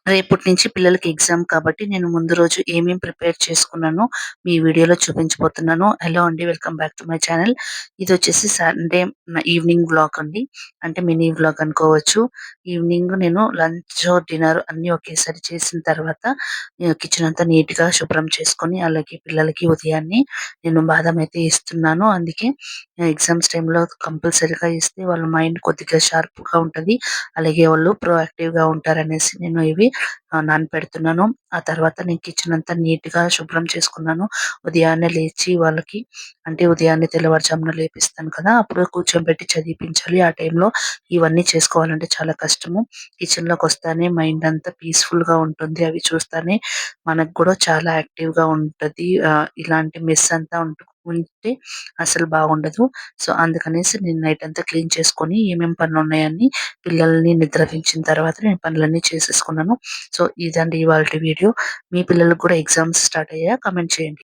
రేపటి నుంచి పిల్లలకి ఎగ్జామ్ కాబట్టి నేను ముందు రోజు ఏమేం ప్రిపేర్ చేసుకున్నానో మీ వీడియోలో చూపించబోతున్నాను. హలో అండి. Welcome back to my channel. ఇదొచ్చేసి సండే ఈవినింగ్ వ్లాగ్ అండి. అంటే మినీ వ్లాగ్ అనుకోవచ్చు. ఈవినింగ్ నేను లంచ్, డిన్నర్ అన్నీ ఒకేసారి చేసిన తర్వాత కిచెన్ అంతా నీట్‌గా శుభ్రం చేసుకొని, అలాగే పిల్లలకి ఉదయాన్నే నేను బాదం అయితే ఇస్తున్నాను. అందుకే ఎగ్జామ్స్ టైమ్‌లో కంపల్సరీగా ఇస్తే వాళ్ళ మైండ్ కొద్దిగా షార్ప్‌గా ఉంటది. అలాగే వాళ్ళు ప్రొయాక్టివ్‌గా ఉంటారనేసి నేను ఇవి నానపెడుతున్నాను. ఆ తర్వాత నేను కిచెన్ అంతా నీట్‌గా శుభ్రం చేసుకున్నాను. ఉదయాన్నే లేచి వాళ్ళకి అంటే ఉదయాన్నే తెల్లవారుజామున లేపిస్తాను కదా! అప్పుడు కూర్చోబెట్టి చదివిపించాలి. ఆ టైంలో ఇవన్నీ చేసుకోవాలంటే చాలా కష్టము. కిచెన్‌లోకొస్తానే మైండ్ అంతా పీస్‌ఫుల్‌గా ఉంటుంది. అవి చూస్తానే మనకు కూడా చాలా యాక్టివ్‌గా ఉంటది. ఇలాంటి మెస్ అంతా ఉంటే అసలు బాగుండదు. సో, అందుకనేసి నేను నైట్ అంతా క్లీన్ చేసుకొని ఏమేం పనులున్నాయని పిల్లల్ని నిద్రపించిన తర్వాత నేను పనులన్నీ చేసేసుకున్నాను. సో, ఇదండి ఇవాల్టి వీడియో. మీ పిల్లలకి కూడా ఎగ్జామ్స్ స్టార్ట్ అయ్యాయా? కామెంట్ చేయండి.